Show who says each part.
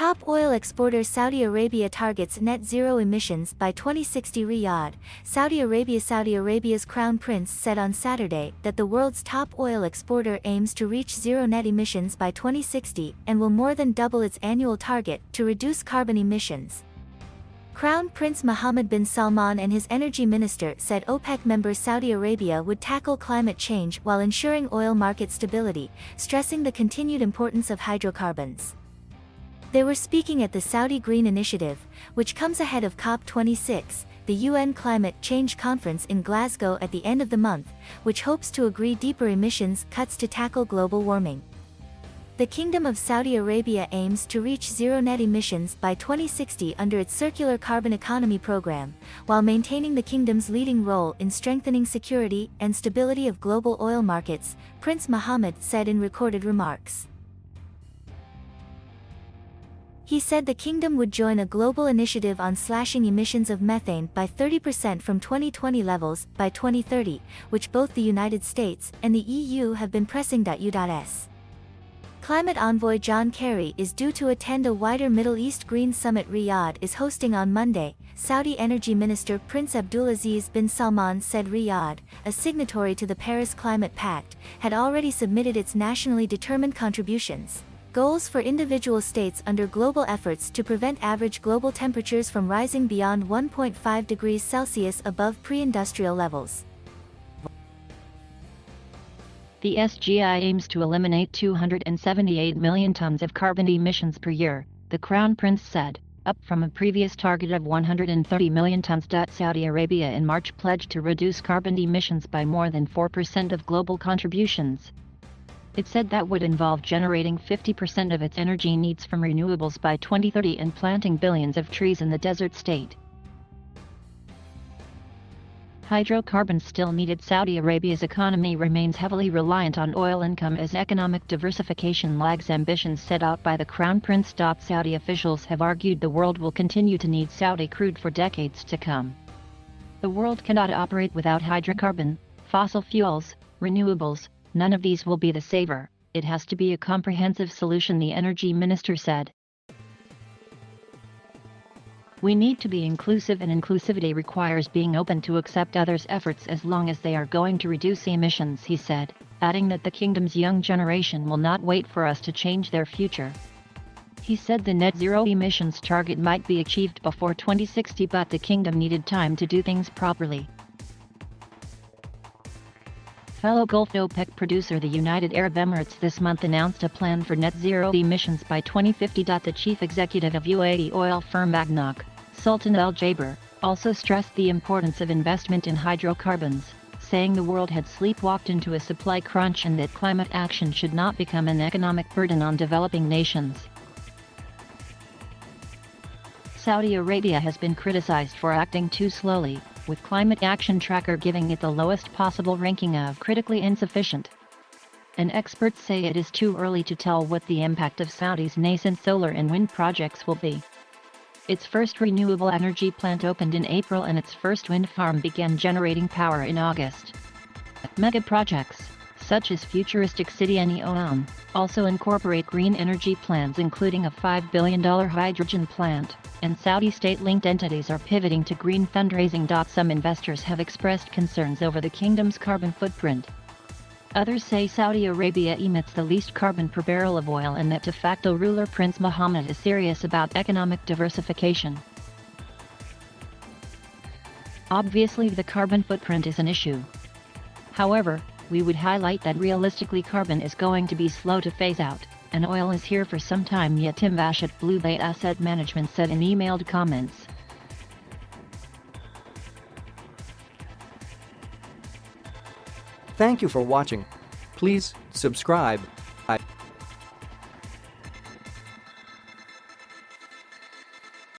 Speaker 1: Top oil exporter Saudi Arabia targets net zero emissions by 2060. Saudi Arabia's Crown Prince said on Saturday that the world's top oil exporter aims to reach zero net emissions by 2060 and will more than double its annual target to reduce carbon emissions. Crown Prince Mohammed bin Salman and his energy minister said OPEC member Saudi Arabia would tackle climate change while ensuring oil market stability, stressing the continued importance of hydrocarbons. They were speaking at the Saudi Green Initiative, which comes ahead of COP26, the UN Climate Change Conference in Glasgow at the end of the month, which hopes to agree deeper emissions cuts to tackle global warming. The Kingdom of Saudi Arabia aims to reach zero net emissions by 2060 under its Circular Carbon Economy program, while maintaining the kingdom's leading role in strengthening security and stability of global oil markets, Prince Mohammed said in recorded remarks. He said the kingdom would join a global initiative on slashing emissions of methane by 30% from 2020 levels by 2030, which both the United States and the EU have been pressing. U.S. Climate envoy John Kerry is due to attend a wider Middle East Green Summit Riyadh is hosting on Monday, Saudi Energy Minister Prince Abdulaziz bin Salman said. Riyadh, a signatory to the Paris Climate Pact, had already submitted its nationally determined contributions. Goals for individual states under global efforts to prevent average global temperatures from rising beyond 1.5 degrees Celsius above pre-industrial levels.
Speaker 2: The SGI aims to eliminate 278 million tons of carbon emissions per year, the Crown Prince said, up from a previous target of 130 million tons. Saudi Arabia in March pledged to reduce carbon emissions by more than 4% of global contributions. It said that would involve generating 50% of its energy needs from renewables by 2030 and planting billions of trees in the desert state. Hydrocarbons still needed. Saudi Arabia's economy remains heavily reliant on oil income as economic diversification lags ambitions set out by the Crown Prince. Saudi officials have argued the world will continue to need Saudi crude for decades to come. The world cannot operate without hydrocarbon, fossil fuels, renewables. None of these will be the saver. It has to be a comprehensive solution, the energy minister said. We need to be inclusive, and inclusivity requires being open to accept others' efforts as long as they are going to reduce emissions, he said, adding that the kingdom's young generation will not wait for us to change their future. He said the net zero emissions target might be achieved before 2060, but the kingdom needed time to do things properly. Fellow Gulf OPEC producer the United Arab Emirates this month announced a plan for net zero emissions by 2050. The chief executive of UAE oil firm ADNOC, Sultan Al Jaber, also stressed the importance of investment in hydrocarbons, saying the world had sleepwalked into a supply crunch and that climate action should not become an economic burden on developing nations. Saudi Arabia has been criticized for acting too slowly, with Climate Action Tracker giving it the lowest possible ranking of critically insufficient. And experts say it is too early to tell what the impact of Saudi's nascent solar and wind projects will be. Its first renewable energy plant opened in April and its first wind farm began generating power in August. Mega projects, such as futuristic city Neom, also incorporate green energy plans including a $5 billion hydrogen plant, and Saudi state-linked entities are pivoting to green fundraising. Some investors have expressed concerns over the kingdom's carbon footprint. Others say Saudi Arabia emits the least carbon per barrel of oil and that de facto ruler Prince Mohammed is serious about economic diversification. Obviously, the carbon footprint is an issue. However, we would highlight that realistically carbon is going to be slow to phase out, and oil is here for some time. Yatim Vash at Blue Bay Asset Management said in emailed comments.
Speaker 3: Thank you for watching. Please subscribe